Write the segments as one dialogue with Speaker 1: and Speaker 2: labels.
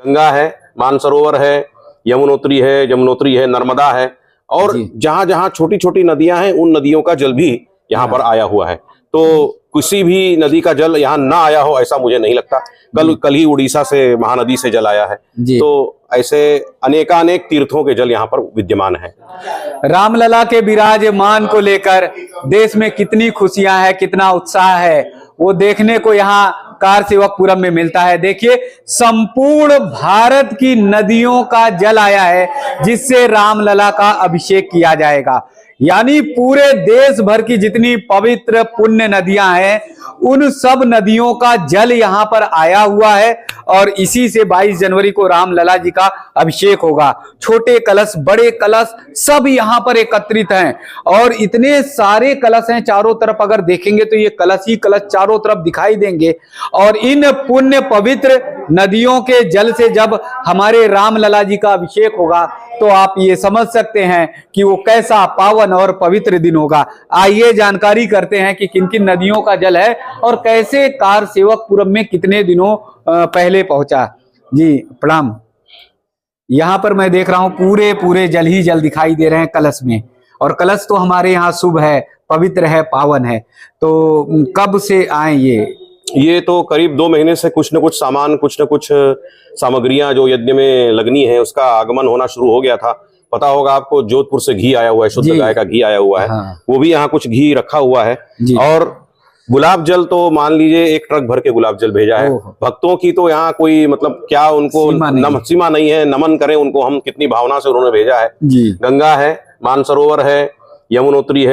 Speaker 1: गंगा है, मानसरोवर है, यमुनोत्री है, नर्मदा है और जहां जहां छोटी छोटी नदियां हैं उन नदियों का जल भी यहाँ पर आया हुआ है। तो किसी भी नदी का जल यहाँ ना आया हो ऐसा मुझे नहीं लगता। कल ही उड़ीसा से महानदी से जल आया है। तो ऐसे अनेकानेक तीर्थों के जल यहाँ पर विद्यमान है।
Speaker 2: रामलला के विराजमान को लेकर देश में कितनी खुशियां हैं, कितना उत्साह है, वो देखने को यहाँ कारसेवकपुरम में मिलता है। देखिए, संपूर्ण भारत की नदियों का जल आया है जिससे रामलला का अभिषेक किया जाएगा। यानी पूरे देश भर की जितनी पवित्र पुण्य नदियां हैं उन सब नदियों का जल यहाँ पर आया हुआ है और इसी से 22 जनवरी को रामलला जी का अभिषेक होगा। छोटे कलश, बड़े कलश सब यहाँ पर एकत्रित हैं और इतने सारे कलश हैं चारों तरफ। अगर देखेंगे तो ये कलश ही कलश चारों तरफ दिखाई देंगे और इन पुण्य पवित्र नदियों के जल से जब हमारे रामलला जी का अभिषेक होगा तो आप ये समझ सकते हैं कि वो कैसा पावन और पवित्र दिन होगा। आइए जानकारी करते हैं कि किन किन नदियों का जल है और कैसे कारसेवकपुरम में कितने दिनों पहले पहुंचा। जी प्रणाम। यहाँ पर मैं देख रहा हूँ पूरे जल ही जल दिखाई दे रहे हैं कलश में, और कलश तो हमारे यहाँ शुभ है, पवित्र है, पावन है। तो कब से आए ये
Speaker 1: तो करीब 2 महीने से कुछ न कुछ सामान, कुछ न कुछ सामग्रियां जो यज्ञ में लगनी है उसका आगमन होना शुरू हो गया था। पता होगा आपको, जोधपुर से घी आया हुआ है, शुद्ध गाय का घी आया हुआ है। हाँ। वो भी यहाँ कुछ घी रखा हुआ है और गुलाब जल तो मान लीजिए 1 ट्रक भर के गुलाब जल भेजा है। भक्तों की तो यहाँ कोई मतलब क्या उनको सीमा नहीं है, नमन करें उनको हम, कितनी भावना से उन्होंने भेजा है। गंगा है, मानसरोवर है, यमुनोत्री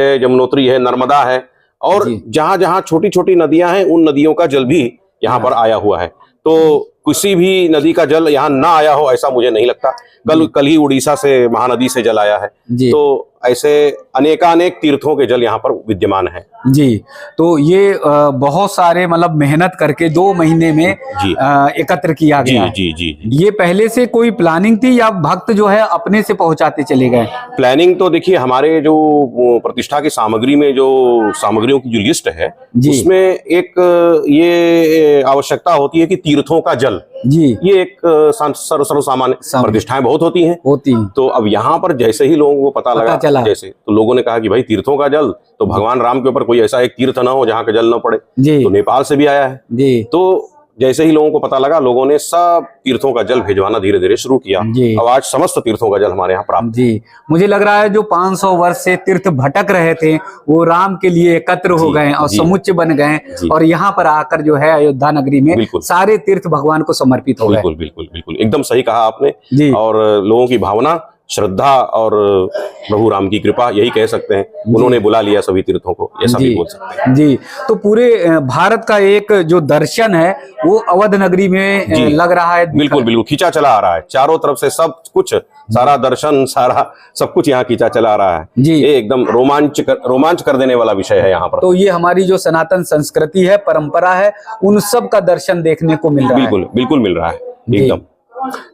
Speaker 1: है, नर्मदा है और जहां जहां छोटी छोटी नदियां हैं उन नदियों का जल भी यहाँ पर आया हुआ है। तो किसी भी नदी का जल यहाँ ना आया हो ऐसा मुझे नहीं लगता। कल ही उड़ीसा से महानदी से जल आया है। तो ऐसे अनेकानेक तीर्थों के जल यहाँ पर विद्यमान है।
Speaker 2: जी, तो ये बहुत सारे मतलब मेहनत करके 2 महीने में एकत्र किया गया है।
Speaker 1: जी।
Speaker 2: ये पहले से कोई प्लानिंग थी या भक्त जो है अपने से पहुंचाते चले गए?
Speaker 1: प्लानिंग तो देखिए, हमारे जो प्रतिष्ठा की सामग्री में जो सामग्रियों की जो लिस्ट है उसमें एक ये आवश्यकता होती है कि तीर्थों का जल, ये एक सर्वसामान्य प्रतिष्ठाएं बहुत होती हैं। तो अब यहाँ पर जैसे ही लोगों को पता लगा जैसे, तो लोगों ने कहा कि भाई तीर्थों का जल तो भगवान राम के ऊपर कोई ऐसा एक तीर्थ ना हो जहाँ का जल न पड़े। तो नेपाल से भी आया है। तो जैसे ही लोगों को पता लगा, लोगों ने सब तीर्थों का जल भिजवाना धीरे धीरे शुरू किया। अब आज समस्त तीर्थों का जल हमारे यहाँ प्राप्त।
Speaker 2: मुझे लग रहा है जो 500 वर्ष से तीर्थ भटक रहे थे वो राम के लिए एकत्र हो गए और समुच्चय बन गए और यहाँ पर आकर जो है अयोध्या नगरी में सारे तीर्थ भगवान को समर्पित हो गए।
Speaker 1: बिल्कुल एकदम सही कहा आपने। और लोगों की भावना, श्रद्धा और प्रभु राम की कृपा, यही कह सकते हैं। उन्होंने बुला लिया सभी तीर्थों को, ऐसा भी बोल सकते हैं।
Speaker 2: जी, तो पूरे भारत का एक जो दर्शन है वो अवध नगरी में लग रहा है।
Speaker 1: बिल्कुल खींचा चला आ रहा है चारों तरफ से, सब कुछ, सारा दर्शन, सारा सब कुछ यहाँ खींचा चला आ रहा है। ये एकदम रोमांच कर देने वाला विषय है यहाँ पर।
Speaker 2: तो ये हमारी जो सनातन संस्कृति है, परंपरा है, उन सब का दर्शन देखने को मिल रहा है।
Speaker 1: बिल्कुल मिल रहा है एकदम।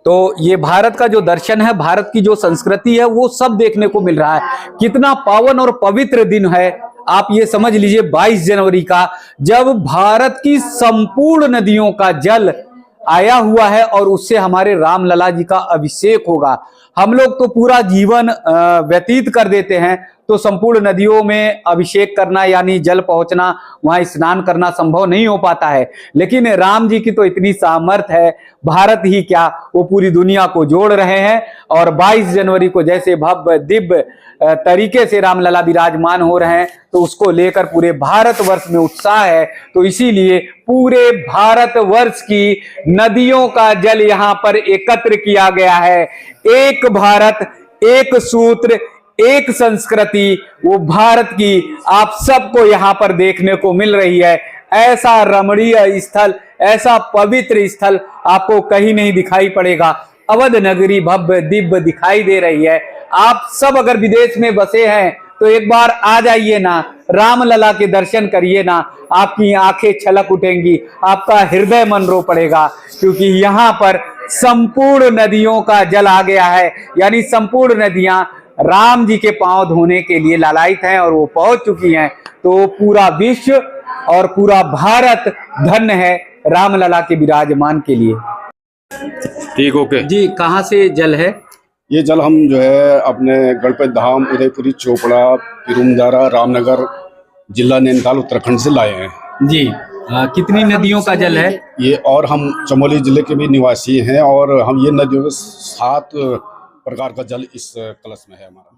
Speaker 2: तो ये भारत का जो दर्शन है, भारत की जो संस्कृति है, वो सब देखने को मिल रहा है। कितना पावन और पवित्र दिन है, आप ये समझ लीजिए 22 जनवरी का, जब भारत की संपूर्ण नदियों का जल आया हुआ है और उससे हमारे रामलला जी का अभिषेक होगा। हम लोग तो पूरा जीवन व्यतीत कर देते हैं, तो संपूर्ण नदियों में अभिषेक करना यानी जल पहुंचना, वहां स्नान करना संभव नहीं हो पाता है। लेकिन राम जी की तो इतनी सामर्थ्य है, भारत ही क्या वो पूरी दुनिया को जोड़ रहे हैं। और 22 जनवरी को जैसे भव्य दिव्य तरीके से रामलला विराजमान हो रहे हैं, तो उसको लेकर पूरे भारतवर्ष में उत्साह है। तो इसीलिए पूरे भारतवर्ष की नदियों का जल यहाँ पर एकत्र किया गया है। एक भारत, एक सूत्र, एक संस्कृति, वो भारत की आप सबको यहाँ पर देखने को मिल रही है। ऐसा रमणीय स्थल, ऐसा पवित्र स्थल आपको कहीं नहीं दिखाई पड़ेगा। अवध नगरी भव्य दिव्य दिखाई दे रही है। आप सब अगर विदेश में बसे हैं तो एक बार आ जाइए ना, रामलला के दर्शन करिए ना, आपकी आंखें छलक उठेंगी, आपका हृदय मन रो पड़ेगा, क्योंकि यहाँ पर संपूर्ण नदियों का जल आ गया है। यानी संपूर्ण नदियां राम जी के पांव धोने के लिए लालायित हैं और वो पहुंच चुकी हैं। तो पूरा विश्व और पूरा भारत धन्य है रामलला के विराजमान के लिए।
Speaker 3: ठीक, ओके।
Speaker 2: जी, कहाँ से जल है?
Speaker 3: ये जल हम जो है अपने गणपति धाम, उदयपुरी, चोपड़ा, पिरुमदारा, रामनगर, जिला नैनीताल, उत्तराखंड से लाए हैं।
Speaker 2: जी, कितनी नदियों का जल है?
Speaker 3: ये और हम चमोली जिले के भी निवासी हैं और हम ये नदियों के 7 प्रकार का जल इस कलश में है हमारा।